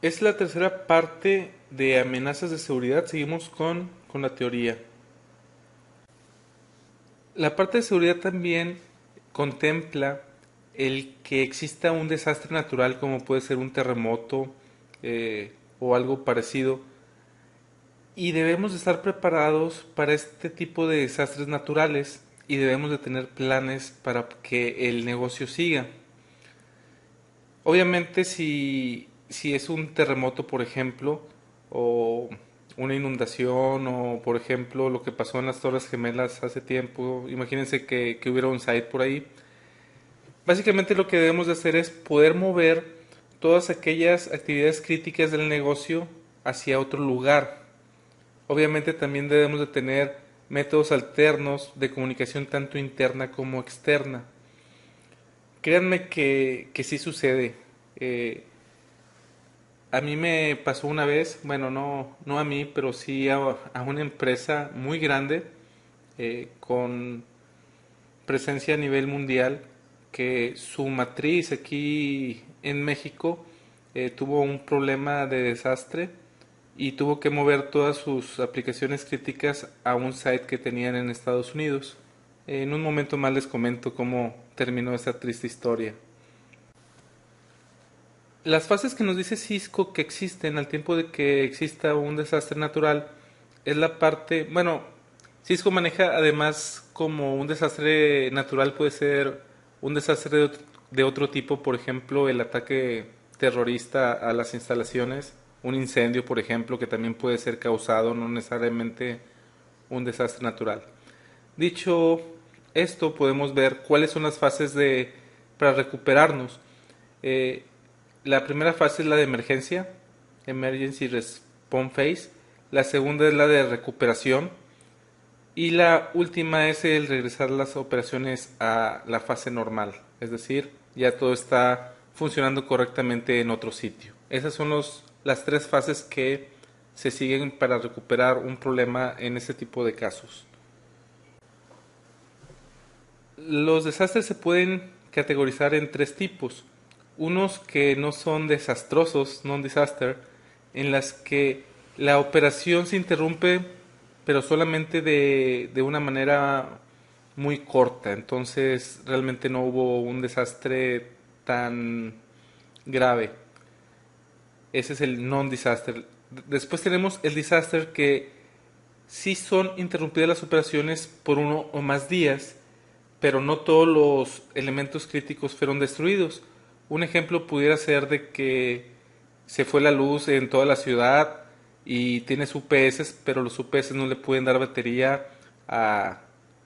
Es la tercera parte de amenazas de seguridad. Seguimos con la teoría. La parte de seguridad también contempla el que exista un desastre natural como puede ser un terremoto o algo parecido, y debemos de estar preparados para este tipo de desastres naturales y debemos de tener planes para que el negocio siga. Obviamente si es un terremoto, por ejemplo, o una inundación, o por ejemplo lo que pasó en las Torres Gemelas hace tiempo, imagínense que hubiera un site por ahí. Básicamente lo que debemos de hacer es poder mover todas aquellas actividades críticas del negocio hacia otro lugar. Obviamente también debemos de tener métodos alternos de comunicación tanto interna como externa. Créanme que sí sucede. Eh, a mí me pasó una vez, bueno, no a mí, pero sí a una empresa muy grande con presencia a nivel mundial, que su matriz aquí en México tuvo un problema de desastre y tuvo que mover todas sus aplicaciones críticas a un site que tenían en Estados Unidos. En un momento más les comento cómo terminó esta triste historia. Las fases que nos dice Cisco que existen al tiempo de que exista un desastre natural es la parte, bueno, Cisco maneja además como un desastre natural puede ser un desastre de otro tipo, por ejemplo, el ataque terrorista a las instalaciones, un incendio, por ejemplo, que también puede ser causado, no necesariamente un desastre natural. Dicho esto, podemos ver cuáles son las fases para recuperarnos. Eh, la primera fase es la de emergencia, Emergency Response Phase. La segunda es la de recuperación. Y la última es el regresar las operaciones a la fase normal. Es decir, ya todo está funcionando correctamente en otro sitio. Esas son las tres fases que se siguen para recuperar un problema en este tipo de casos. Los desastres se pueden categorizar en tres tipos. Unos que no son desastrosos, non-disaster, en las que la operación se interrumpe, pero solamente de una manera muy corta. Entonces realmente no hubo un desastre tan grave. Ese es el non-disaster. Después tenemos el disaster, que sí son interrumpidas las operaciones por uno o más días, pero no todos los elementos críticos fueron destruidos. Un ejemplo pudiera ser de que se fue la luz en toda la ciudad y tienes UPS, pero los UPS no le pueden dar batería a,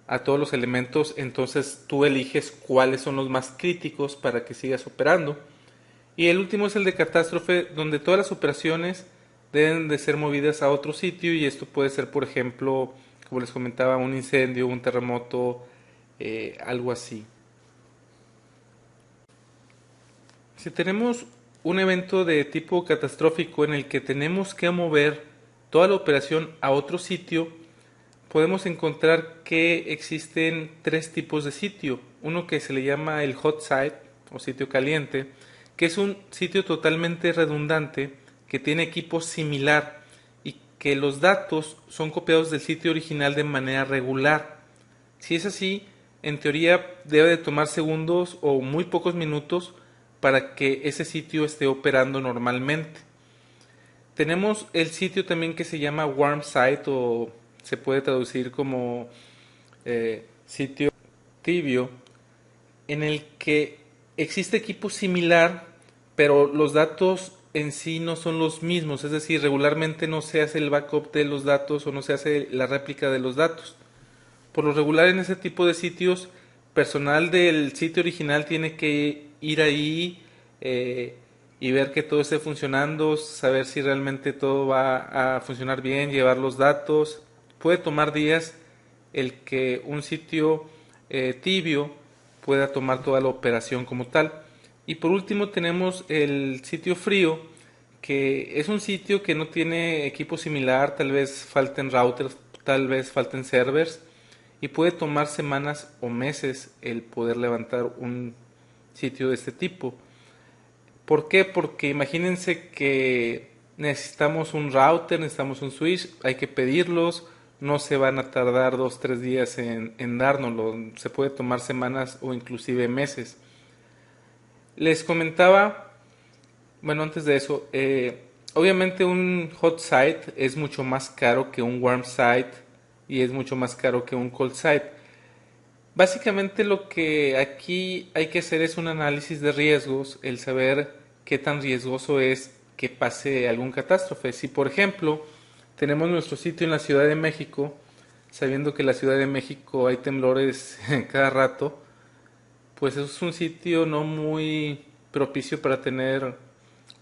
a todos los elementos, entonces tú eliges cuáles son los más críticos para que sigas operando. Y el último es el de catástrofe, donde todas las operaciones deben de ser movidas a otro sitio, y esto puede ser, por ejemplo, como les comentaba, un incendio, un terremoto, algo así. Si tenemos un evento de tipo catastrófico en el que tenemos que mover toda la operación a otro sitio, podemos encontrar que existen tres tipos de sitio. Uno que se le llama el hot site o sitio caliente, que es un sitio totalmente redundante que tiene equipo similar y que los datos son copiados del sitio original de manera regular. Si es así, en teoría debe de tomar segundos o muy pocos minutos para que ese sitio esté operando normalmente. Tenemos el sitio también que se llama warm site, o se puede traducir como sitio tibio, en el que existe equipo similar, pero los datos en sí no son los mismos, es decir, regularmente no se hace el backup de los datos o no se hace la réplica de los datos. Por lo regular en ese tipo de sitios, personal del sitio original tiene que ir ahí y ver que todo esté funcionando, saber si realmente todo va a funcionar bien, llevar los datos. Puede tomar días el que un sitio tibio pueda tomar toda la operación como tal. Y por último tenemos el sitio frío, que es un sitio que no tiene equipo similar, tal vez falten routers, tal vez falten servers, y puede tomar semanas o meses el poder levantar un sitio de este tipo. ¿Por qué? Porque imagínense que necesitamos un router, necesitamos un switch, hay que pedirlos, no se van a tardar 2, 3 días en dárnoslo, se puede tomar semanas o inclusive meses. Les comentaba, bueno, antes de eso, obviamente un hot site es mucho más caro que un warm site y es mucho más caro que un cold site. Básicamente lo que aquí hay que hacer es un análisis de riesgos, el saber qué tan riesgoso es que pase algún catástrofe. Si por ejemplo tenemos nuestro sitio en la Ciudad de México, sabiendo que en la Ciudad de México hay temblores cada rato, pues es un sitio no muy propicio para tener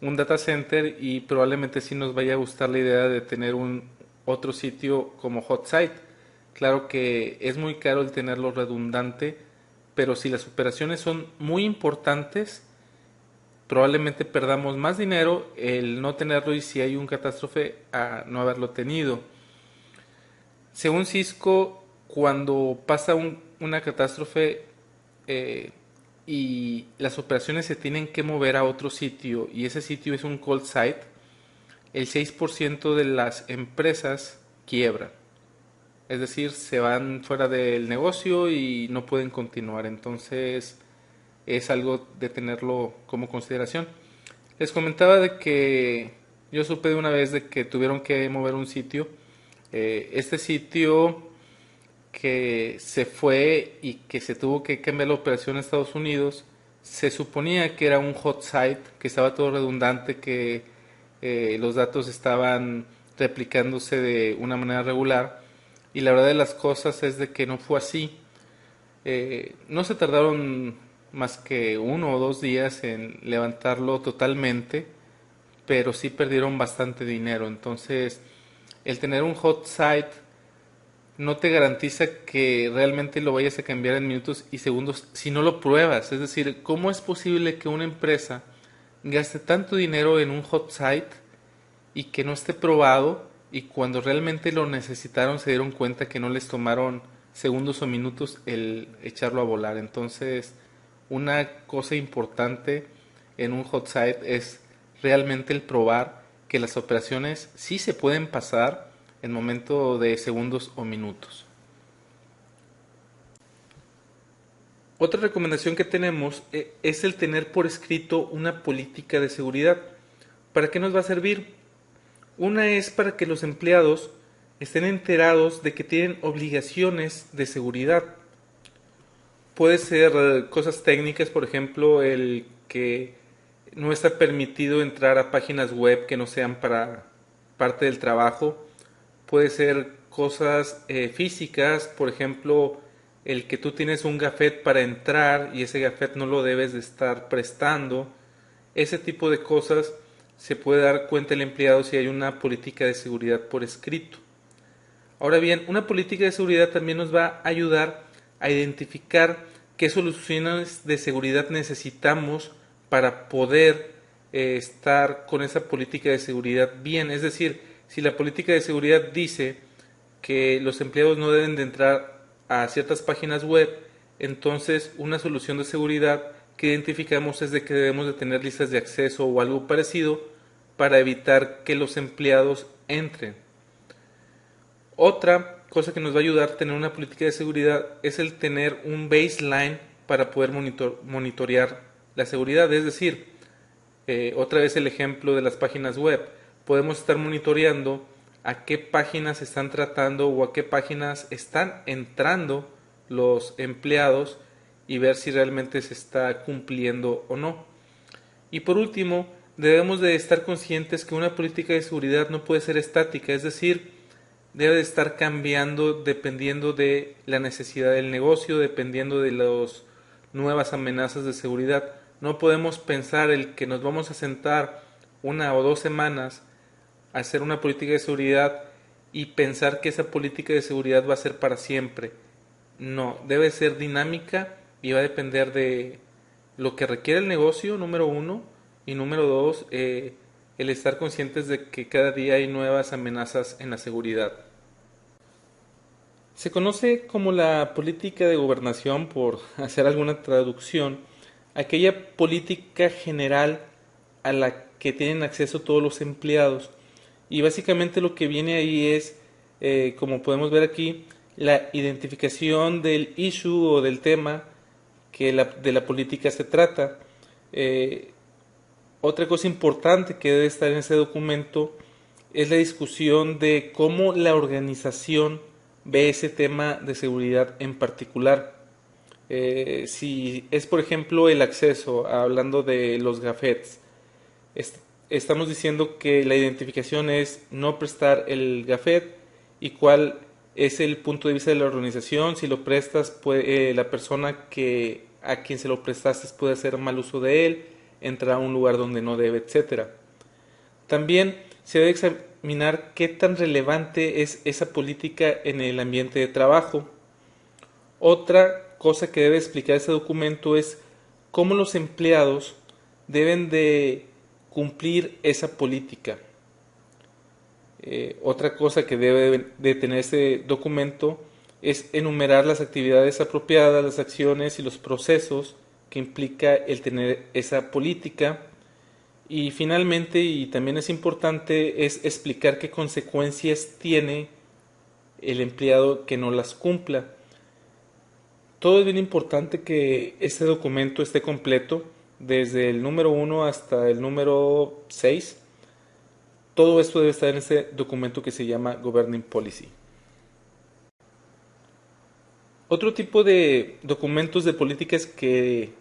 un data center y probablemente sí nos vaya a gustar la idea de tener un otro sitio como hot site. Claro que es muy caro el tenerlo redundante, pero si las operaciones son muy importantes, probablemente perdamos más dinero el no tenerlo y si hay un catástrofe a no haberlo tenido. Según Cisco, cuando pasa una catástrofe eh, y las operaciones se tienen que mover a otro sitio y ese sitio es un cold site, el 6% de las empresas quiebran. Es decir, se van fuera del negocio y no pueden continuar. Entonces es algo de tenerlo como consideración. Les comentaba de que yo supe de una vez de que tuvieron que mover un sitio. Este sitio que se fue y que se tuvo que cambiar la operación a Estados Unidos, se suponía que era un hot site, que estaba todo redundante, que los datos estaban replicándose de una manera regular y la verdad de las cosas es de que no fue así. No se tardaron más que 1 o 2 días en levantarlo totalmente, pero sí perdieron bastante dinero. Entonces, el tener un hot site no te garantiza que realmente lo vayas a cambiar en minutos y segundos si no lo pruebas. Es decir, ¿cómo es posible que una empresa gaste tanto dinero en un hot site y que no esté probado y cuando realmente lo necesitaron se dieron cuenta que no les tomaron segundos o minutos el echarlo a volar? Entonces, una cosa importante en un hot site es realmente el probar que las operaciones sí se pueden pasar en momento de segundos o minutos. Otra recomendación que tenemos es el tener por escrito una política de seguridad. ¿Para qué nos va a servir? Una es para que los empleados estén enterados de que tienen obligaciones de seguridad. Puede ser cosas técnicas, por ejemplo, el que no está permitido entrar a páginas web que no sean para parte del trabajo. Puede ser cosas físicas, por ejemplo, el que tú tienes un gafet para entrar y ese gafet no lo debes de estar prestando. Ese tipo de cosas se puede dar cuenta el empleado si hay una política de seguridad por escrito. Ahora bien, una política de seguridad también nos va a ayudar a identificar qué soluciones de seguridad necesitamos para poder estar con esa política de seguridad bien. Es decir, si la política de seguridad dice que los empleados no deben de entrar a ciertas páginas web, entonces una solución de seguridad que identificamos es de que debemos de tener listas de acceso o algo parecido para evitar que los empleados entren. Otra cosa que nos va a ayudar a tener una política de seguridad es el tener un baseline para poder monitorear la seguridad. Es decir, otra vez el ejemplo de las páginas web. Podemos estar monitoreando a qué páginas están tratando o a qué páginas están entrando los empleados y ver si realmente se está cumpliendo o no. Y por último, debemos de estar conscientes que una política de seguridad no puede ser estática, es decir, debe de estar cambiando dependiendo de la necesidad del negocio, dependiendo de las nuevas amenazas de seguridad. No podemos pensar el que nos vamos a sentar 1 o 2 semanas a hacer una política de seguridad y pensar que esa política de seguridad va a ser para siempre. No, debe ser dinámica y va a depender de lo que requiere el negocio, número uno, y número dos, el estar conscientes de que cada día hay nuevas amenazas en la seguridad. Se conoce como la política de gobernación, por hacer alguna traducción, aquella política general a la que tienen acceso todos los empleados. Y básicamente lo que viene ahí es, como podemos ver aquí, la identificación del issue o del tema de la política se trata. Eh, Otra cosa importante que debe estar en ese documento es la discusión de cómo la organización ve ese tema de seguridad en particular. Si es, por ejemplo, el acceso, hablando de los gafetes, estamos diciendo que la identificación es no prestar el gafet y cuál es el punto de vista de la organización. Si lo prestas, la persona a quien se lo prestaste puede hacer mal uso de él, entrar a un lugar donde no debe, etcétera. También se debe examinar qué tan relevante es esa política en el ambiente de trabajo. Otra cosa que debe explicar ese documento es cómo los empleados deben de cumplir esa política. Otra cosa que debe de tener ese documento es enumerar las actividades apropiadas, las acciones y los procesos que implica el tener esa política. Y finalmente, y también es importante, es explicar qué consecuencias tiene el empleado que no las cumpla. Todo es bien importante que este documento esté completo, desde el número 1 hasta el número 6. Todo esto debe estar en ese documento que se llama Governing Policy. Otro tipo de documentos de políticas que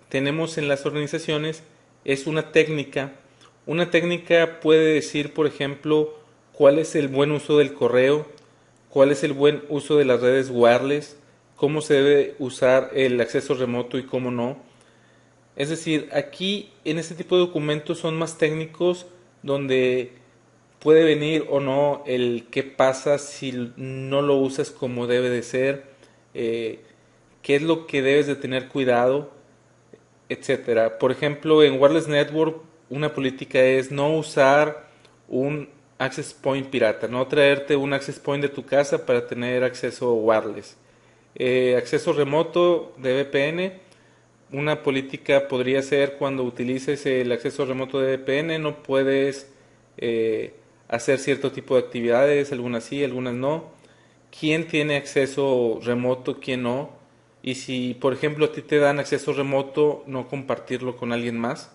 tenemos en las organizaciones es una técnica. Una técnica puede decir, por ejemplo, cuál es el buen uso del correo, cuál es el buen uso de las redes wireless, cómo se debe usar el acceso remoto y cómo no. Es decir, aquí en este tipo de documentos son más técnicos, donde puede venir o no el qué pasa si no lo usas como debe de ser, eh, qué es lo que debes de tener cuidado, etcétera. Por ejemplo, en Wireless Network una política es no usar un access point pirata, no traerte un access point de tu casa para tener acceso wireless. Acceso remoto de VPN, una política podría ser cuando utilices el acceso remoto de VPN no puedes hacer cierto tipo de actividades, algunas sí, algunas no. ¿Quién tiene acceso remoto, quién no? Y si, por ejemplo, a ti te dan acceso remoto, no compartirlo con alguien más.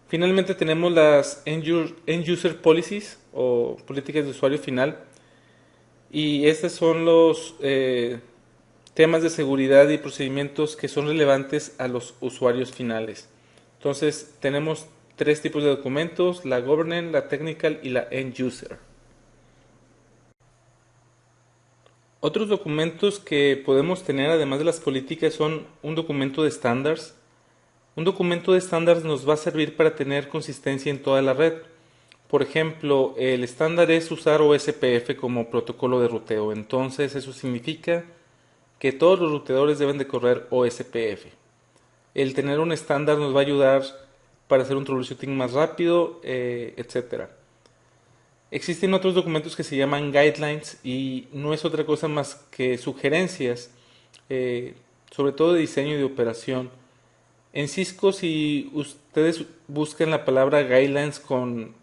Finalmente tenemos las End User Policies o políticas de usuario final. Y estos son los temas de seguridad y procedimientos que son relevantes a los usuarios finales. Entonces tenemos tres tipos de documentos: la Governance, la Technical y la End User. Otros documentos que podemos tener además de las políticas son un documento de estándares. Un documento de estándares nos va a servir para tener consistencia en toda la red. Por ejemplo, el estándar es usar OSPF como protocolo de ruteo. Entonces eso significa que todos los ruteadores deben de correr OSPF. El tener un estándar nos va a ayudar para hacer un troubleshooting más rápido, etcétera. Existen otros documentos que se llaman guidelines y no es otra cosa más que sugerencias, sobre todo de diseño y de operación. En Cisco, si ustedes buscan la palabra guidelines con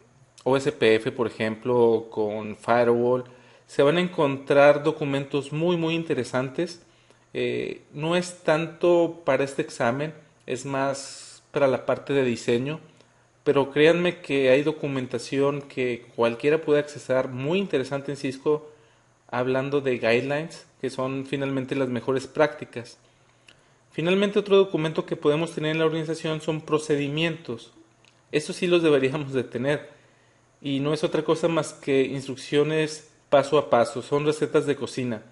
OSPF, por ejemplo, o con firewall, se van a encontrar documentos muy interesantes. No es tanto para este examen, es más para la parte de diseño, pero créanme que hay documentación que cualquiera puede accesar muy interesante en Cisco, hablando de guidelines, que son finalmente las mejores prácticas. Finalmente, otro documento que podemos tener en la organización son procedimientos. Estos sí los deberíamos de tener y no es otra cosa más que instrucciones paso a paso, son recetas de cocina.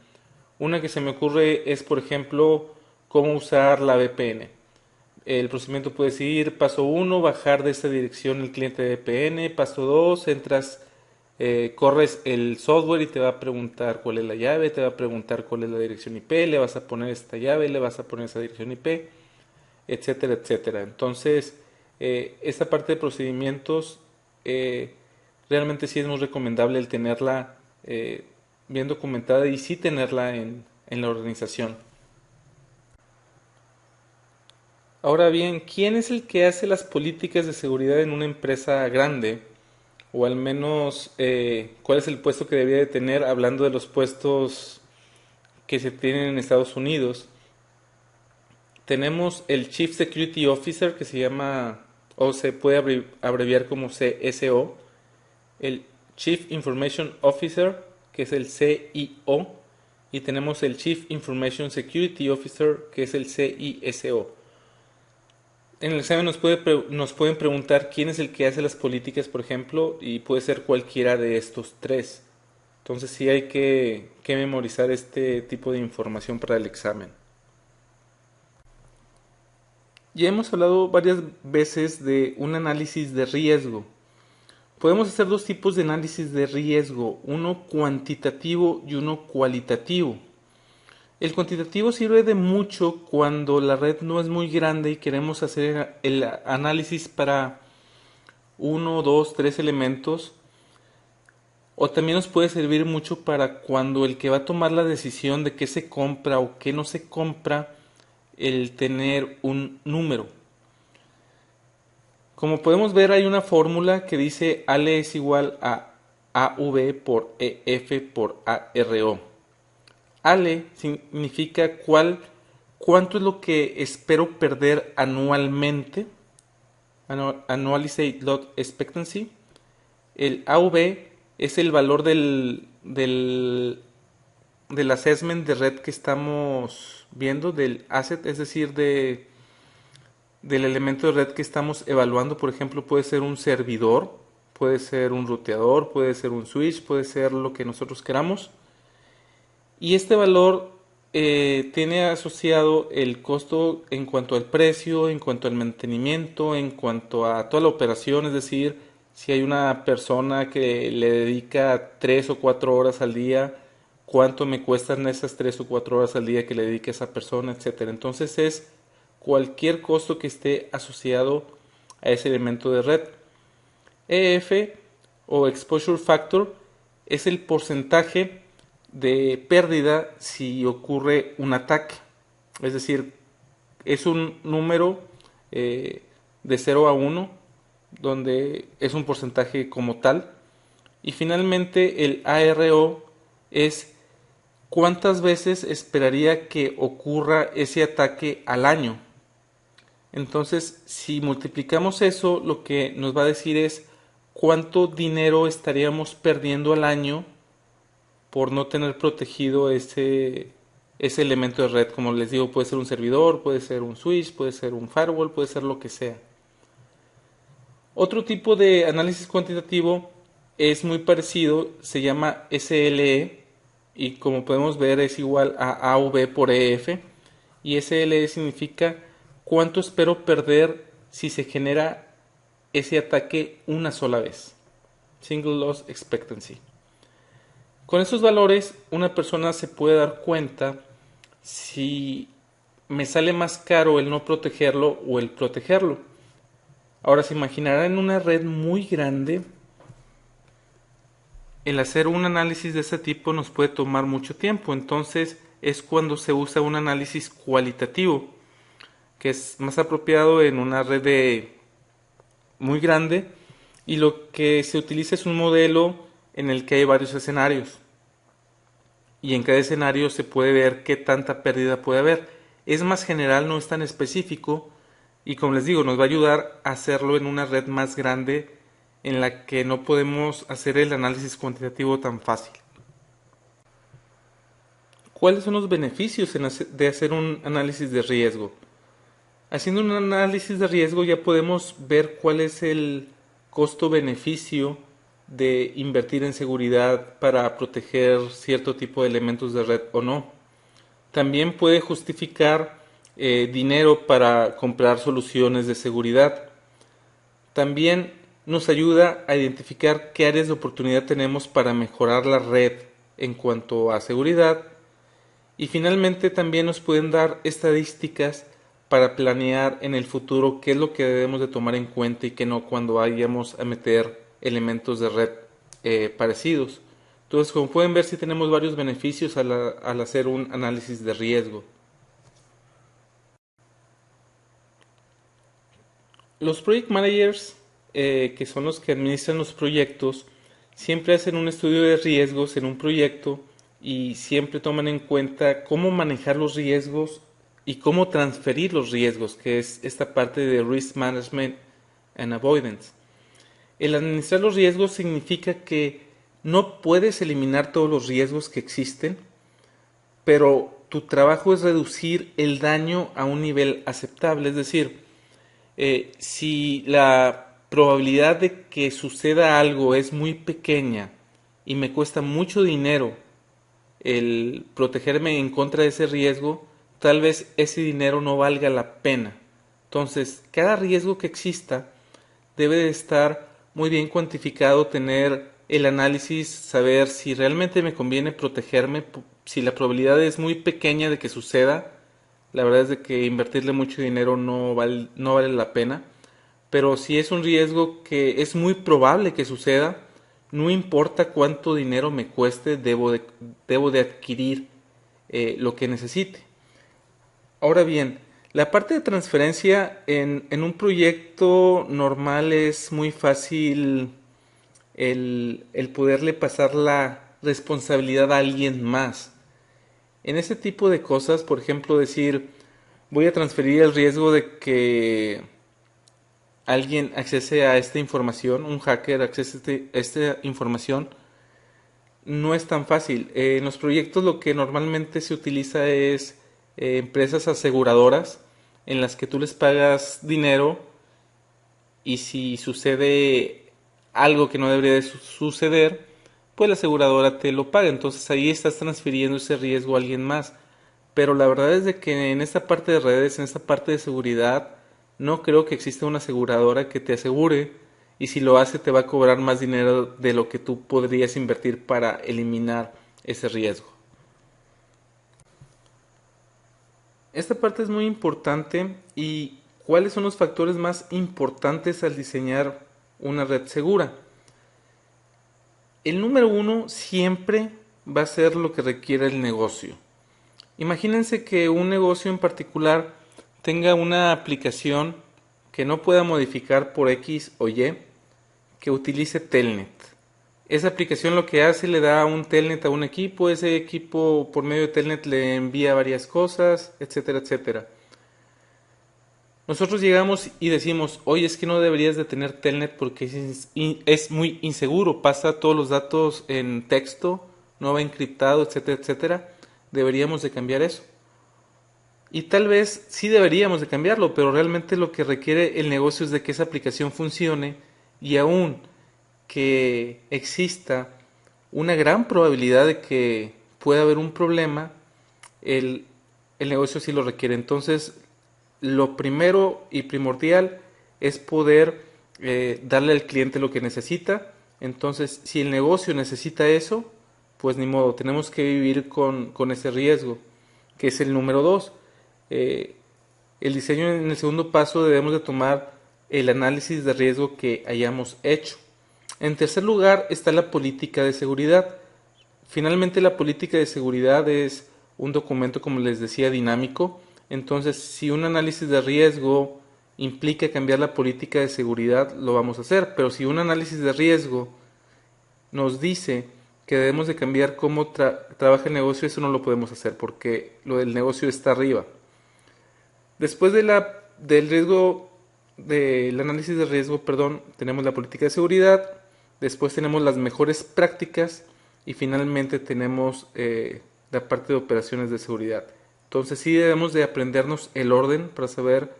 Una que se me ocurre es, por ejemplo, cómo usar la VPN. El procedimiento puede seguir: paso 1, bajar de esta dirección el cliente de VPN; paso 2, entras, corres el software y te va a preguntar cuál es la llave, te va a preguntar cuál es la dirección IP, le vas a poner esta llave, le vas a poner esa dirección IP, etcétera, etcétera. Entonces, esta parte de procedimientos realmente sí es muy recomendable el tenerla bien documentada y sí tenerla en la organización. Ahora bien, ¿quién es el que hace las políticas de seguridad en una empresa grande? O al menos, ¿cuál es el puesto que debería de tener? Hablando de los puestos que se tienen en Estados Unidos. Tenemos el Chief Security Officer, que se llama, o se puede abreviar como CSO, el Chief Information Officer, que es el CIO, y tenemos el Chief Information Security Officer, que es el CISO. En el examen nos pueden preguntar quién es el que hace las políticas, por ejemplo, y puede ser cualquiera de estos tres. Entonces sí hay que memorizar este tipo de información para el examen. Ya hemos hablado varias veces de un análisis de riesgo. Podemos hacer dos tipos de análisis de riesgo, uno cuantitativo y uno cualitativo. El cuantitativo sirve de mucho cuando la red no es muy grande y queremos hacer el análisis para uno, dos, tres elementos. O también nos puede servir mucho para cuando el que va a tomar la decisión de qué se compra o qué no se compra, el tener un número. Como podemos ver, hay una fórmula que dice ALE es igual a AV por EF por ARO. ALE significa cuánto es lo que espero perder anualmente, Annualized Loss Expectancy. El AV es el valor del assessment de red que estamos viendo, del asset, es decir, del elemento de red que estamos evaluando. Por ejemplo, puede ser un servidor, puede ser un ruteador, puede ser un switch, puede ser lo que nosotros queramos. Y este valor tiene asociado el costo en cuanto al precio, en cuanto al mantenimiento, en cuanto a toda la operación, es decir, si hay una persona que le dedica 3 o 4 horas al día, cuánto me cuestan esas 3 o 4 horas al día que le dedique a esa persona, etcétera. Entonces es cualquier costo que esté asociado a ese elemento de red. EF o Exposure Factor es el porcentaje de pérdida si ocurre un ataque. Es decir, es un número de 0 a 1, donde es un porcentaje como tal. Y finalmente el ARO es cuántas veces esperaría que ocurra ese ataque al año. Entonces, si multiplicamos eso, lo que nos va a decir es cuánto dinero estaríamos perdiendo al año por no tener protegido ese elemento de red. Como les digo, puede ser un servidor, puede ser un switch, puede ser un firewall, puede ser lo que sea. Otro tipo de análisis cuantitativo es muy parecido, se llama SLE y como podemos ver es igual a AV por EF, y SLE significa cuánto espero perder si se genera ese ataque una sola vez. Single Loss Expectancy. Con esos valores una persona se puede dar cuenta si me sale más caro el no protegerlo o el protegerlo. Ahora se imaginará en una red muy grande, el hacer un análisis de este tipo nos puede tomar mucho tiempo. Entonces es cuando se usa un análisis cualitativo, que es más apropiado en una red muy grande, y lo que se utiliza es un modelo en el que hay varios escenarios y en cada escenario se puede ver qué tanta pérdida puede haber. Es más general, no es tan específico, y como les digo, nos va a ayudar a hacerlo en una red más grande en la que no podemos hacer el análisis cuantitativo tan fácil. ¿Cuáles son los beneficios de hacer un análisis de riesgo? Haciendo un análisis de riesgo ya podemos ver cuál es el costo-beneficio de invertir en seguridad para proteger cierto tipo de elementos de red o no. También puede justificar dinero para comprar soluciones de seguridad. También nos ayuda a identificar qué áreas de oportunidad tenemos para mejorar la red en cuanto a seguridad. Y finalmente también nos pueden dar estadísticas para planear en el futuro qué es lo que debemos de tomar en cuenta y qué no cuando vayamos a meter elementos de red parecidos. Entonces, como pueden ver, sí tenemos varios beneficios al hacer un análisis de riesgo. Los project managers, que son los que administran los proyectos, siempre hacen un estudio de riesgos en un proyecto y siempre toman en cuenta cómo manejar los riesgos y cómo transferir los riesgos, que es esta parte de risk management and avoidance. El administrar los riesgos significa que no puedes eliminar todos los riesgos que existen, pero tu trabajo es reducir el daño a un nivel aceptable. Es decir, si la probabilidad de que suceda algo es muy pequeña y me cuesta mucho dinero el protegerme en contra de ese riesgo, tal vez ese dinero no valga la pena. Entonces, cada riesgo que exista debe de estar muy bien cuantificado, tener el análisis, saber si realmente me conviene protegerme, si la probabilidad es muy pequeña de que suceda, la verdad es de que invertirle mucho dinero no vale la pena, pero si es un riesgo que es muy probable que suceda, no importa cuánto dinero me cueste, debo de adquirir lo que necesite. Ahora bien, la parte de transferencia en un proyecto normal es muy fácil el poderle pasar la responsabilidad a alguien más. En ese tipo de cosas, por ejemplo, decir, voy a transferir el riesgo de que alguien accese a esta información, un hacker accese a esta información, no es tan fácil. En los proyectos lo que normalmente se utiliza es empresas aseguradoras en las que tú les pagas dinero y si sucede algo que no debería de suceder, pues la aseguradora te lo paga. Entonces ahí estás transfiriendo ese riesgo a alguien más. Pero la verdad es de que en esta parte de redes, en esta parte de seguridad, no creo que exista una aseguradora que te asegure y si lo hace te va a cobrar más dinero de lo que tú podrías invertir para eliminar ese riesgo. Esta parte es muy importante y ¿cuáles son los factores más importantes al diseñar una red segura? El número uno siempre va a ser lo que requiere el negocio. Imagínense que un negocio en particular tenga una aplicación que no pueda modificar por X o Y, que utilice Telnet. Esa aplicación lo que hace le da un Telnet a un equipo, ese equipo por medio de Telnet le envía varias cosas, etcétera, etcétera. Nosotros llegamos y decimos, oye, es que no deberías de tener Telnet porque es muy inseguro, pasa todos los datos en texto, no va encriptado, etcétera, etcétera. Deberíamos de cambiar eso. Y tal vez sí deberíamos de cambiarlo, pero realmente lo que requiere el negocio es de que esa aplicación funcione y aún que exista una gran probabilidad de que pueda haber un problema, el, el negocio sí lo requiere. Entonces, lo primero y primordial es poder darle al cliente lo que necesita. Entonces, si el negocio necesita eso, pues ni modo, tenemos que vivir con ese riesgo, que es el número dos. Eh, el diseño en el segundo paso debemos de tomar el análisis de riesgo que hayamos hecho. En tercer lugar está la política de seguridad. Finalmente la política de seguridad es un documento, como les decía, dinámico. Entonces, si un análisis de riesgo implica cambiar la política de seguridad, lo vamos a hacer. Pero si un análisis de riesgo nos dice que debemos de cambiar cómo trabaja el negocio, eso no lo podemos hacer porque lo del negocio está arriba. Después del riesgo, del análisis de riesgo, perdón, tenemos la política de seguridad, después tenemos las mejores prácticas y finalmente tenemos la parte de operaciones de seguridad. Entonces sí debemos de aprendernos el orden para saber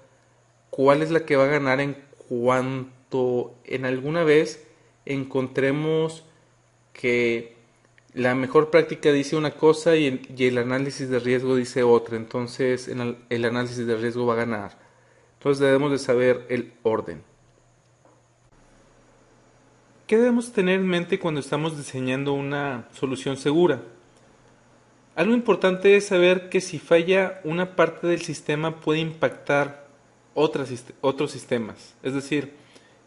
cuál es la que va a ganar en cuanto en alguna vez encontremos que la mejor práctica dice una cosa y el análisis de riesgo dice otra. Entonces el análisis de riesgo va a ganar. Entonces debemos de saber el orden. ¿Qué debemos tener en mente cuando estamos diseñando una solución segura? Algo importante es saber que si falla una parte del sistema puede impactar otros sistemas. Es decir,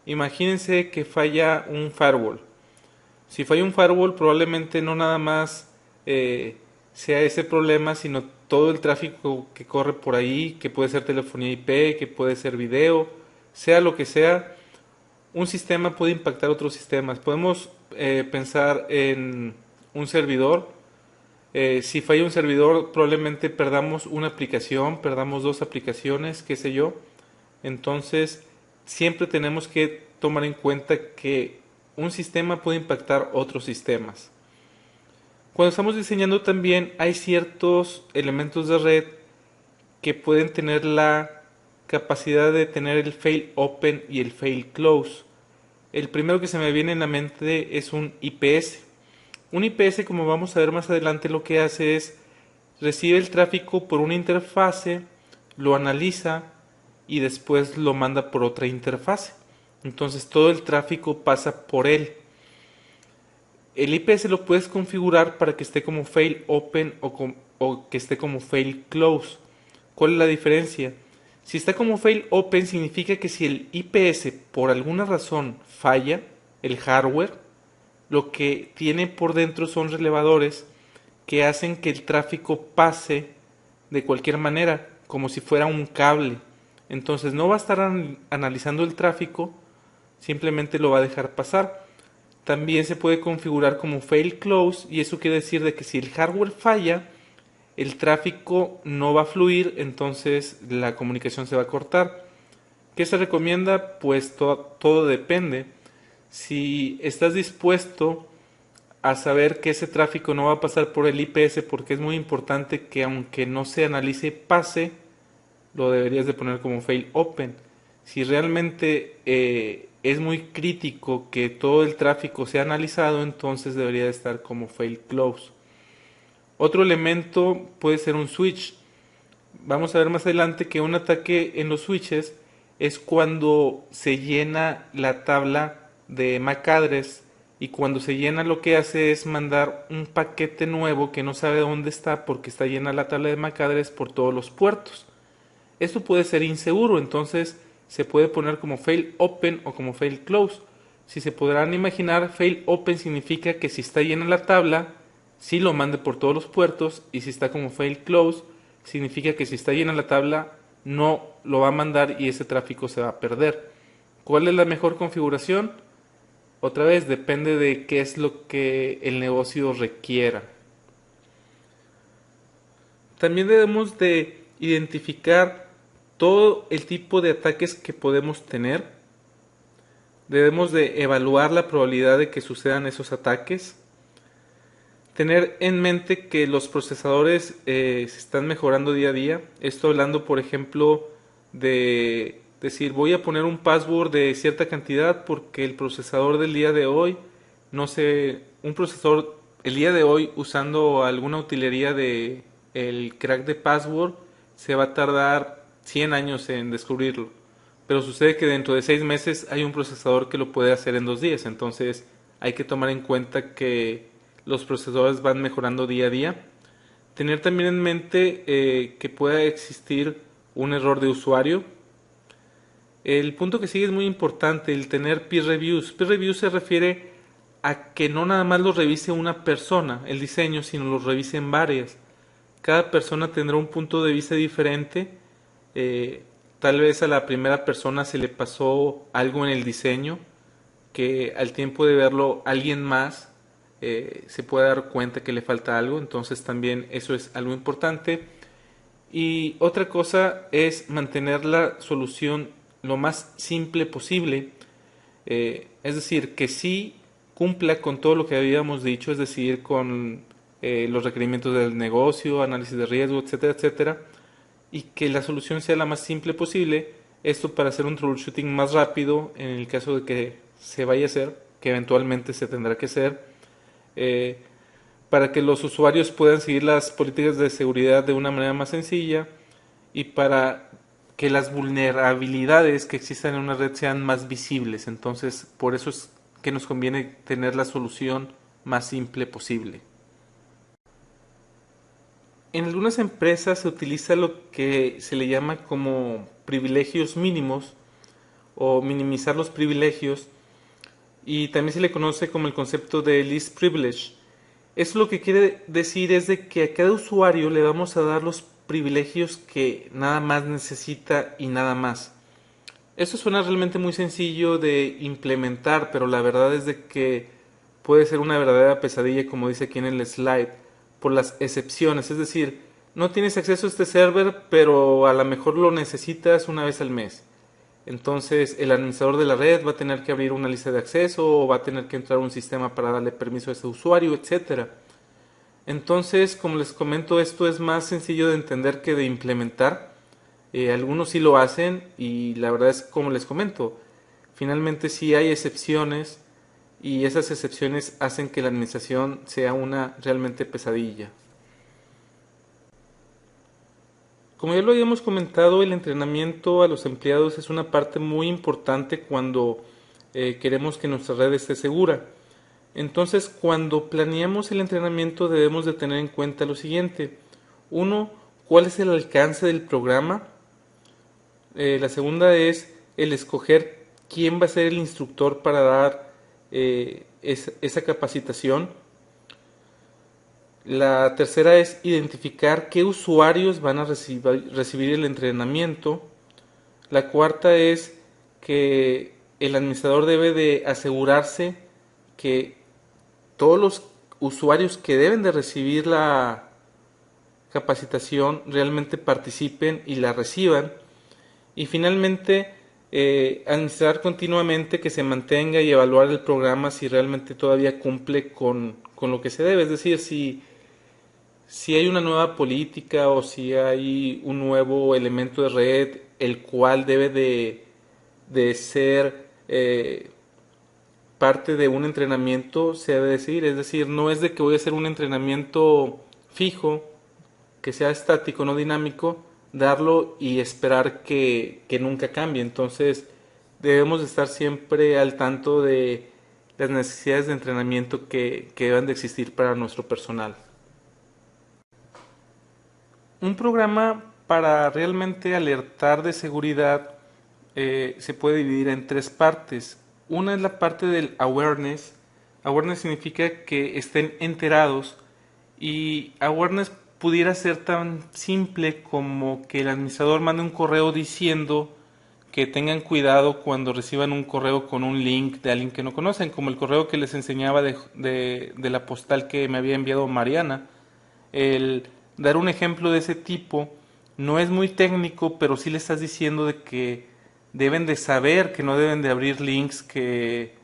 imagínense que falla un firewall. Si falla un firewall, probablemente no nada más sea ese problema, sino todo el tráfico que corre por ahí, que puede ser telefonía IP, que puede ser video, sea lo que sea, un sistema puede impactar otros sistemas. Podemos pensar en un servidor. Si falla un servidor, probablemente perdamos una aplicación, perdamos dos aplicaciones, qué sé yo. Entonces, siempre tenemos que tomar en cuenta que un sistema puede impactar otros sistemas. Cuando estamos diseñando también hay ciertos elementos de red que pueden tener la capacidad de tener el fail open y el fail close. El primero que se me viene en la mente es un IPS. Un IPS, como vamos a ver más adelante, lo que hace es recibe el tráfico por una interfase, lo analiza y después lo manda por otra interfase. Entonces todo el tráfico pasa por él. El IPS lo puedes configurar para que esté como fail open o que esté como fail close. ¿Cuál es la diferencia? Si está como fail open significa que si el IPS por alguna razón falla, el hardware, lo que tiene por dentro son relevadores que hacen que el tráfico pase de cualquier manera, como si fuera un cable. Entonces no va a estar analizando el tráfico, simplemente lo va a dejar pasar. También se puede configurar como fail close y eso quiere decir de que si el hardware falla, el tráfico no va a fluir, entonces la comunicación se va a cortar. ¿Qué se recomienda? Pues todo depende. Si estás dispuesto a saber que ese tráfico no va a pasar por el IPS, porque es muy importante que aunque no se analice pase, lo deberías de poner como fail open. Si realmente es muy crítico que todo el tráfico sea analizado, entonces debería de estar como fail close. Otro elemento puede ser un switch. Vamos a ver más adelante que un ataque en los switches es cuando se llena la tabla de MAC address, y cuando se llena lo que hace es mandar un paquete nuevo que no sabe dónde está porque está llena la tabla de MAC address por todos los puertos. Esto puede ser inseguro, entonces se puede poner como fail open o como fail close. Si se podrán imaginar, fail open significa que si está llena la tabla, sí lo mande por todos los puertos, y si está como fail close, significa que si está llena la tabla, no lo va a mandar y ese tráfico se va a perder. ¿Cuál es la mejor configuración? Otra vez, depende de qué es lo que el negocio requiera. También debemos de identificar todo el tipo de ataques que podemos tener. Debemos de evaluar la probabilidad de que sucedan esos ataques. Tener en mente que los procesadores se están mejorando día a día. Estoy hablando, por ejemplo, de decir voy a poner un password de cierta cantidad porque el procesador del día de hoy, no sé, un procesador el día de hoy usando alguna utilería de el crack de password se va a tardar 100 años en descubrirlo. Pero sucede que dentro de 6 meses hay un procesador que lo puede hacer en 2 días. Entonces hay que tomar en cuenta que los procesadores van mejorando día a día. Tener también en mente que pueda existir un error de usuario. El punto que sigue es muy importante, el tener peer reviews. Peer reviews se refiere a que no nada más lo revise una persona, el diseño, sino lo revisen varias. Cada persona tendrá un punto de vista diferente. Tal vez a la primera persona se le pasó algo en el diseño que al tiempo de verlo alguien más se puede dar cuenta que le falta algo, entonces también eso es algo importante. Y otra cosa es mantener la solución lo más simple posible, es decir, que sí cumpla con todo lo que habíamos dicho, es decir, con los requerimientos del negocio, análisis de riesgo, etcétera, etcétera, y que la solución sea la más simple posible. Esto para hacer un troubleshooting más rápido en el caso de que se vaya a hacer, que eventualmente se tendrá que hacer, eh, para que los usuarios puedan seguir las políticas de seguridad de una manera más sencilla y para que las vulnerabilidades que existan en una red sean más visibles. Entonces, por eso es que nos conviene tener la solución más simple posible. En algunas empresas se utiliza lo que se le llama como privilegios mínimos o minimizar los privilegios, y también se le conoce como el concepto de least privilege. Eso lo que quiere decir es de que a cada usuario le vamos a dar los privilegios que nada más necesita y nada más. Eso suena realmente muy sencillo de implementar, pero la verdad es de que puede ser una verdadera pesadilla, como dice aquí en el slide, por las excepciones. Es decir, no tienes acceso a este server, pero a lo mejor lo necesitas una vez al mes. Entonces, el administrador de la red va a tener que abrir una lista de acceso o va a tener que entrar a un sistema para darle permiso a ese usuario, etcétera. Entonces, como les comento, esto es más sencillo de entender que de implementar. Algunos sí lo hacen y la verdad es como les comento, finalmente sí hay excepciones y esas excepciones hacen que la administración sea una realmente pesadilla. Como ya lo habíamos comentado, el entrenamiento a los empleados es una parte muy importante cuando queremos que nuestra red esté segura. Entonces, cuando planeamos el entrenamiento debemos de tener en cuenta lo siguiente. Uno, ¿cuál es el alcance del programa? La segunda es el escoger quién va a ser el instructor para dar esa capacitación. La tercera es identificar qué usuarios van a recibir el entrenamiento. La cuarta es que el administrador debe de asegurarse que todos los usuarios que deben de recibir la capacitación realmente participen y la reciban. Y finalmente, administrar continuamente que se mantenga y evaluar el programa si realmente todavía cumple con lo que se debe. Es decir, si hay una nueva política o si hay un nuevo elemento de red el cual debe de ser parte de un entrenamiento, se debe decir. Es decir, no es de que voy a hacer un entrenamiento fijo, que sea estático, no dinámico, darlo y esperar que nunca cambie. Entonces debemos de estar siempre al tanto de las necesidades de entrenamiento que deben de existir para nuestro personal. Un programa para realmente alertar de seguridad se puede dividir en tres partes. Una es la parte del awareness. Awareness significa que estén enterados y awareness pudiera ser tan simple como que el administrador mande un correo diciendo que tengan cuidado cuando reciban un correo con un link de alguien que no conocen, como el correo que les enseñaba de la postal que me había enviado Mariana. El dar un ejemplo de ese tipo no es muy técnico, pero sí le estás diciendo de que deben de saber que no deben de abrir links que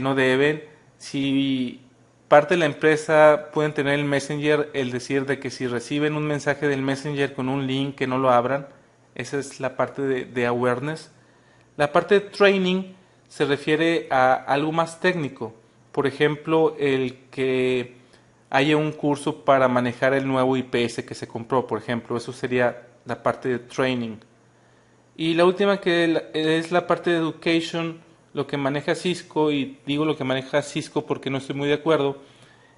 no deben. Si parte de la empresa pueden tener el Messenger, el decir de que si reciben un mensaje del Messenger con un link que no lo abran, esa es la parte de awareness. La parte de training se refiere a algo más técnico, por ejemplo, el que haya un curso para manejar el nuevo IPS que se compró, por ejemplo, eso sería la parte de training. Y la última que es la parte de education, lo que maneja Cisco, y digo lo que maneja Cisco porque no estoy muy de acuerdo,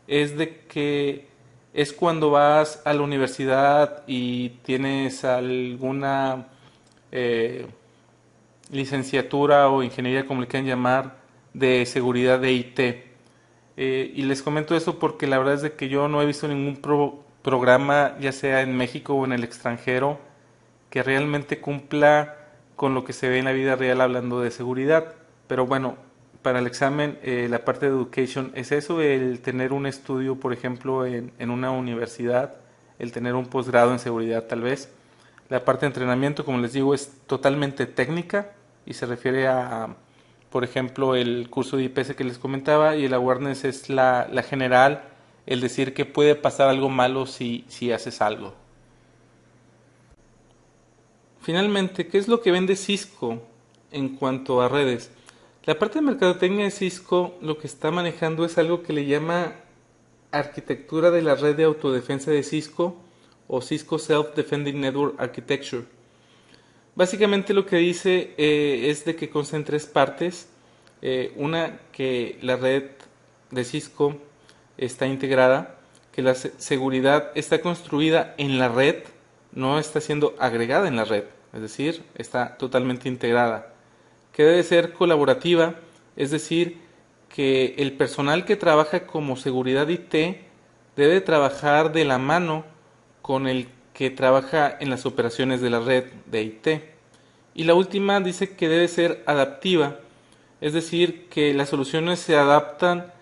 es de que es cuando vas a la universidad y tienes alguna eh, licenciatura o ingeniería, como le quieran llamar, de seguridad de IT. Y les comento esto porque la verdad es de que yo no he visto ningún programa, ya sea en México o en el extranjero, que realmente cumpla con lo que se ve en la vida real hablando de seguridad. Pero bueno, para el examen, la parte de education es eso, el tener un estudio, por ejemplo, en una universidad, el tener un posgrado en seguridad tal vez. La parte de entrenamiento, como les digo, es totalmente técnica y se refiere a, por ejemplo, el curso de IPS que les comentaba, y el awareness es la general, el decir que puede pasar algo malo si haces algo. Finalmente, ¿qué es lo que vende Cisco en cuanto a redes? La parte de mercadotecnia de Cisco lo que está manejando es algo que le llama arquitectura de la red de autodefensa de Cisco o Cisco Self-Defending Network Architecture. Básicamente lo que dice es de que consta en tres partes. Una, que la red de Cisco está integrada, que la seguridad está construida en la red, no está siendo agregada en la red, es decir, está totalmente integrada. Que debe ser colaborativa, es decir, que el personal que trabaja como seguridad IT debe trabajar de la mano con el que trabaja en las operaciones de la red de IT. Y la última dice que debe ser adaptiva, es decir, que las soluciones se adaptan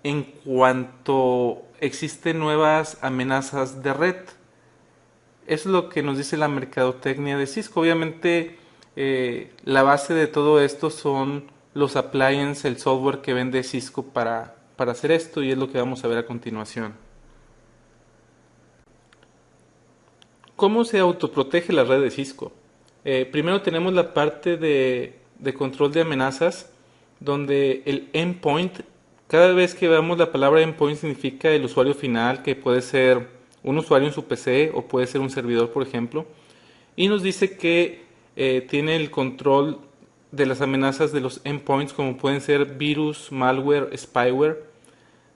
en cuanto existen nuevas amenazas de red. Eso es lo que nos dice la mercadotecnia de Cisco. Obviamente, la base de todo esto son los appliances, el software que vende Cisco para hacer esto, y es lo que vamos a ver a continuación. ¿Cómo se autoprotege la red de Cisco? Primero tenemos la parte de control de amenazas, donde el endpoint, cada vez que veamos la palabra endpoint significa el usuario final, que puede ser un usuario en su PC o puede ser un servidor, por ejemplo, y nos dice que tiene el control de las amenazas de los endpoints, como pueden ser virus, malware, spyware.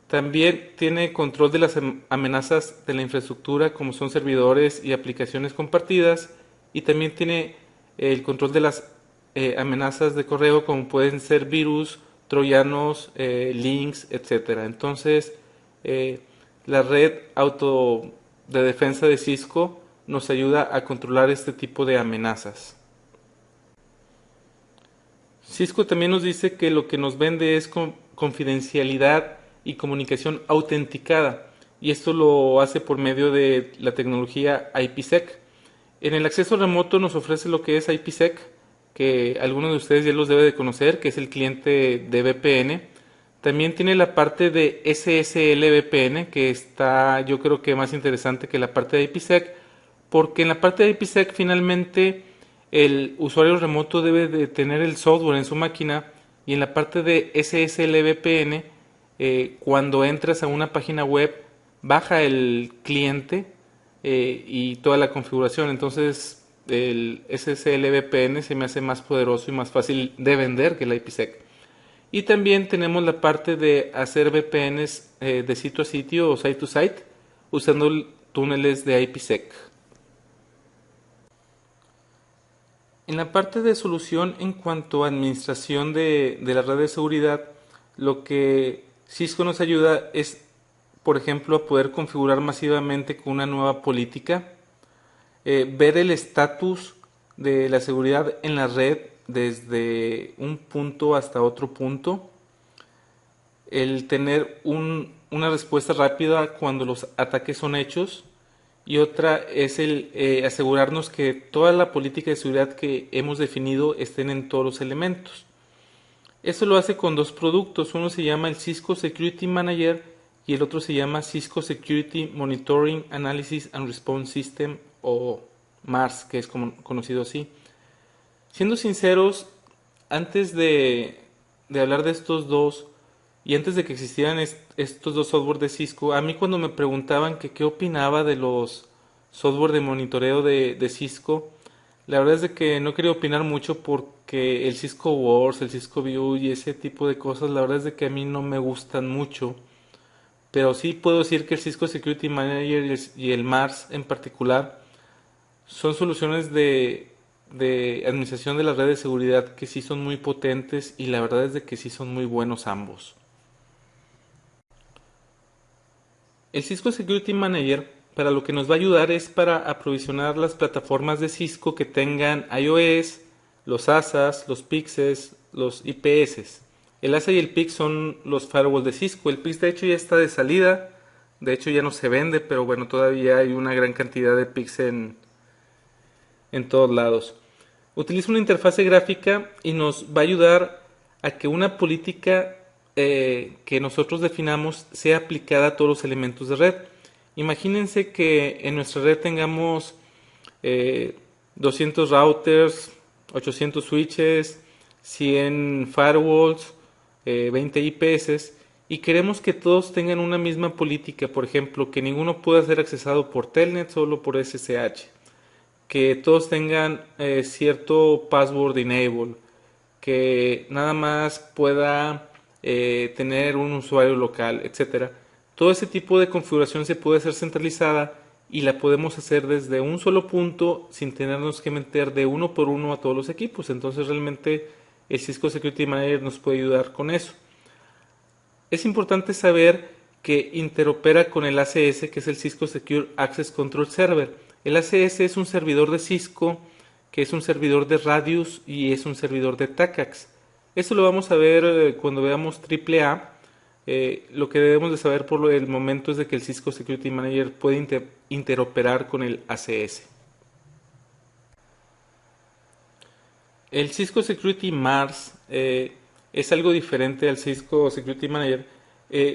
También tiene control de las amenazas de la infraestructura, como son servidores y aplicaciones compartidas, y también tiene el control de las amenazas de correo, como pueden ser virus, troyanos, links, etcétera. Entonces, la red auto de defensa de Cisco nos ayuda a controlar este tipo de amenazas. Cisco también nos dice que lo que nos vende es confidencialidad y comunicación autenticada, y esto lo hace por medio de la tecnología IPsec. En el acceso remoto nos ofrece lo que es IPsec, que algunos de ustedes ya los debe de conocer, que es el cliente de VPN. También tiene la parte de SSL VPN, que está, yo creo que más interesante que la parte de IPsec, porque en la parte de IPsec finalmente el usuario remoto debe de tener el software en su máquina, y en la parte de SSL VPN, cuando entras a una página web, baja el cliente y toda la configuración. Entonces el SSL VPN se me hace más poderoso y más fácil de vender que el IPsec. Y también tenemos la parte de hacer VPNs de sitio a sitio o site to site usando túneles de IPsec. En la parte de solución en cuanto a administración de la red de seguridad, lo que Cisco nos ayuda es, por ejemplo, a poder configurar masivamente con una nueva política, ver el estatus de la seguridad en la red desde un punto hasta otro punto, el tener una respuesta rápida cuando los ataques son hechos, y otra es el asegurarnos que toda la política de seguridad que hemos definido estén en todos los elementos. Eso lo hace con dos productos. Uno se llama el Cisco Security Manager y el otro se llama Cisco Security Monitoring Analysis and Response System, o MARS, que es conocido así. Siendo sinceros, antes de hablar de estos dos y antes de que existieran estos dos software de Cisco, a mí cuando me preguntaban que qué opinaba de los software de monitoreo de Cisco, la verdad es de que no quería opinar mucho, porque el Cisco Wars, el Cisco View y ese tipo de cosas, la verdad es de que a mí no me gustan mucho. Pero sí puedo decir que el Cisco Security Manager y el MARS en particular son soluciones de administración de la red de seguridad que sí son muy potentes, y la verdad es de que sí son muy buenos ambos. El Cisco Security Manager, para lo que nos va a ayudar es para aprovisionar las plataformas de Cisco que tengan iOS, los ASAs, los PIXs, los IPS. El ASA y el PIX son los firewalls de Cisco. El PIX de hecho ya está de salida, de hecho ya no se vende, pero bueno, todavía hay una gran cantidad de PIX en todos lados. Utiliza una interfase gráfica y nos va a ayudar a que una política que nosotros definamos sea aplicada a todos los elementos de red. Imagínense que en nuestra red tengamos 200 routers, 800 switches, 100 firewalls, 20 IPS, y queremos que todos tengan una misma política. Por ejemplo, que ninguno pueda ser accesado por Telnet, solo por SSH, que todos tengan cierto password enable, que nada más pueda tener un usuario local, etcétera. Todo ese tipo de configuración se puede hacer centralizada y la podemos hacer desde un solo punto sin tenernos que meter de uno por uno a todos los equipos. Entonces realmente el Cisco Security Manager nos puede ayudar con eso. Es importante saber que interopera con el ACS, que es el Cisco Secure Access Control Server. El ACS es un servidor de Cisco que es un servidor de Radius y es un servidor de TACACS. Esto lo vamos a ver cuando veamos AAA. Lo que debemos de saber por el momento es de que el Cisco Security Manager puede interoperar con el ACS. El Cisco Security Mars es algo diferente al Cisco Security Manager.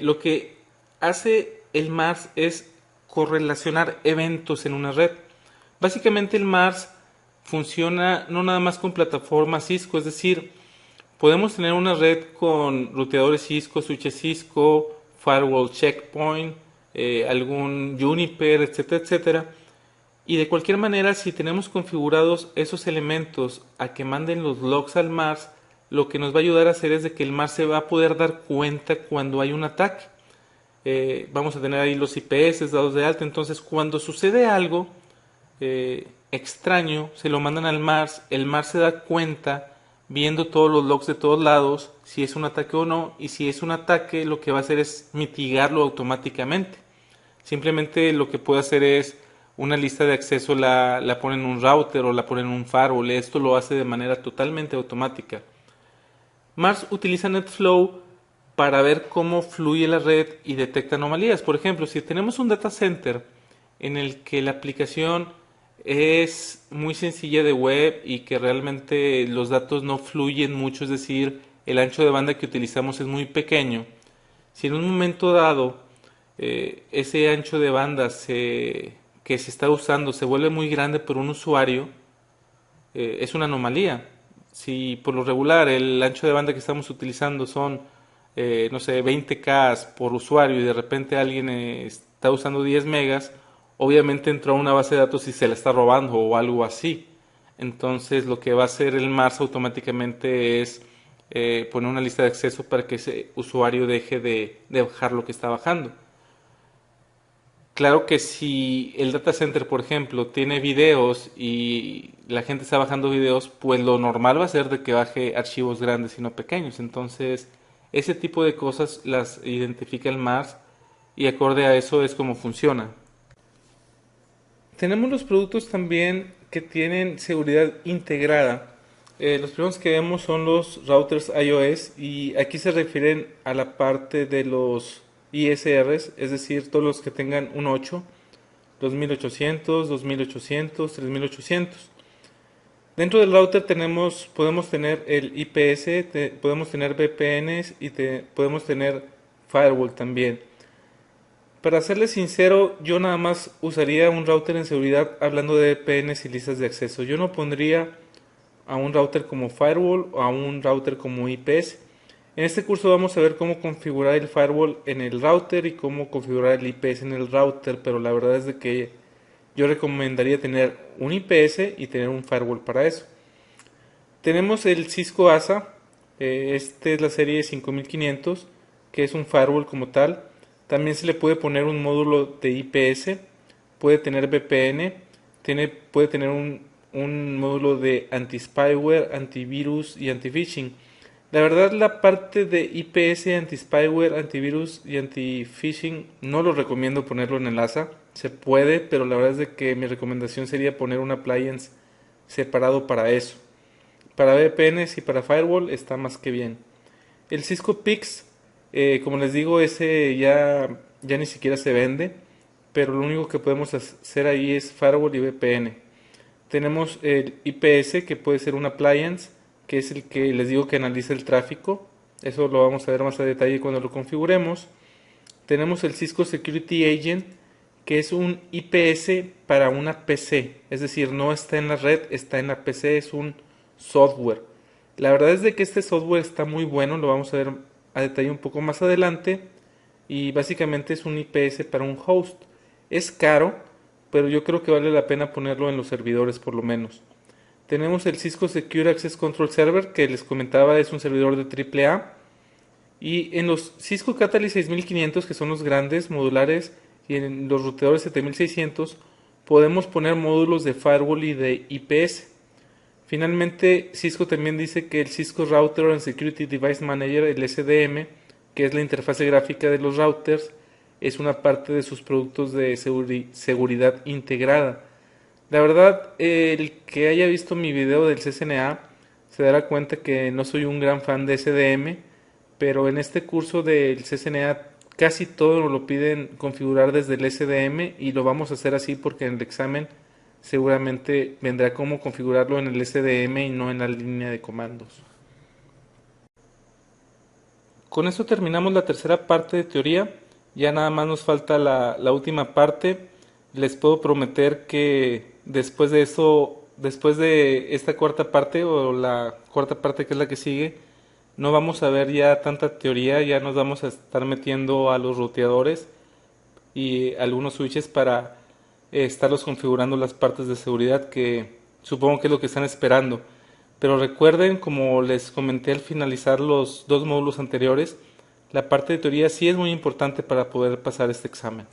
Lo que hace el Mars es correlacionar eventos en una red. Básicamente el Mars funciona no nada más con plataformas Cisco, es decir, podemos tener una red con ruteadores Cisco, switches Cisco, firewall checkpoint, algún Juniper, etcétera, etcétera. Y de cualquier manera, si tenemos configurados esos elementos a que manden los logs al Mars, lo que nos va a ayudar a hacer es de que el Mars se va a poder dar cuenta cuando hay un ataque. Vamos a tener ahí los IPS dados de alta, entonces cuando sucede algo extraño, se lo mandan al Mars, el Mars se da cuenta viendo todos los logs de todos lados, si es un ataque o no, y si es un ataque lo que va a hacer es mitigarlo automáticamente. Simplemente lo que puede hacer es una lista de acceso la pone en un router o la pone en un firewall. Esto lo hace de manera totalmente automática. Mars utiliza NetFlow para ver cómo fluye la red y detecta anomalías. Por ejemplo, si tenemos un data center en el que la aplicación es muy sencilla de web y que realmente los datos no fluyen mucho, es decir, el ancho de banda que utilizamos es muy pequeño. Si en un momento dado ese ancho de banda que se está usando se vuelve muy grande por un usuario, es una anomalía. Si por lo regular el ancho de banda que estamos utilizando son, no sé, 20K por usuario y de repente alguien está usando 10 megas, obviamente entró a una base de datos y se la está robando o algo así. Entonces lo que va a hacer el Mars automáticamente es poner una lista de acceso para que ese usuario deje de bajar lo que está bajando. Claro que si el data center, por ejemplo, tiene videos y la gente está bajando videos, pues lo normal va a ser de que baje archivos grandes y no pequeños. Entonces, ese tipo de cosas las identifica el Mars y acorde a eso es como funciona. Tenemos los productos también que tienen seguridad integrada. Los primeros que vemos son los routers iOS y aquí se refieren a la parte de los ISRs, es decir, todos los que tengan un 8, 2800, 2800, 3800. Dentro del router podemos tener el IPS, podemos tener VPNs y podemos tener firewall también. Para serles sincero, yo nada más usaría un router en seguridad hablando de VPNs y listas de acceso. Yo no pondría a un router como firewall o a un router como IPS. En este curso vamos a ver cómo configurar el firewall en el router y cómo configurar el IPS en el router, pero la verdad es de que yo recomendaría tener un IPS y tener un firewall para eso. Tenemos el Cisco ASA, este es la serie 5500, que es un firewall como tal. También se le puede poner un módulo de IPS, puede tener VPN, puede tener un módulo de anti-spyware, antivirus y anti-phishing. La verdad, la parte de IPS, anti-spyware, antivirus y anti-phishing no lo recomiendo ponerlo en el ASA. Se puede, pero la verdad es de que mi recomendación sería poner un appliance separado para eso. Para VPNs y para firewall está más que bien. El Cisco Pix, como les digo, ese ya ni siquiera se vende, pero lo único que podemos hacer ahí es firewall y VPN. Tenemos el IPS, que puede ser un appliance, que es el que les digo que analiza el tráfico. Eso lo vamos a ver más a detalle cuando lo configuremos. Tenemos el Cisco Security Agent, que es un IPS para una PC, es decir, no está en la red, está en la PC, es un software. La verdad es de que este software está muy bueno, lo vamos a ver a detalle un poco más adelante, y básicamente es un IPS para un host. Es caro, pero yo creo que vale la pena ponerlo en los servidores por lo menos. Tenemos el Cisco Secure Access Control Server, que les comentaba es un servidor de AAA. Y en los Cisco Catalyst 6500, que son los grandes modulares, y en los ruteadores 7600, podemos poner módulos de firewall y de IPS. Finalmente, Cisco también dice que el Cisco Router and Security Device Manager, el SDM, que es la interfase gráfica de los routers, es una parte de sus productos de seguridad integrada. La verdad, el que haya visto mi video del CCNA se dará cuenta que no soy un gran fan de SDM, pero en este curso del CCNA casi todo nos lo piden configurar desde el SDM y lo vamos a hacer así porque en el examen seguramente vendrá cómo configurarlo en el SDM y no en la línea de comandos. Con eso terminamos la tercera parte de teoría. Ya nada más nos falta la última parte. Les puedo prometer que después de eso, después de esta cuarta parte o la cuarta parte que es la que sigue, no vamos a ver ya tanta teoría, ya nos vamos a estar metiendo a los ruteadores y algunos switches para estarlos configurando las partes de seguridad que supongo que es lo que están esperando. Pero recuerden, como les comenté al finalizar los dos módulos anteriores, la parte de teoría sí es muy importante para poder pasar este examen.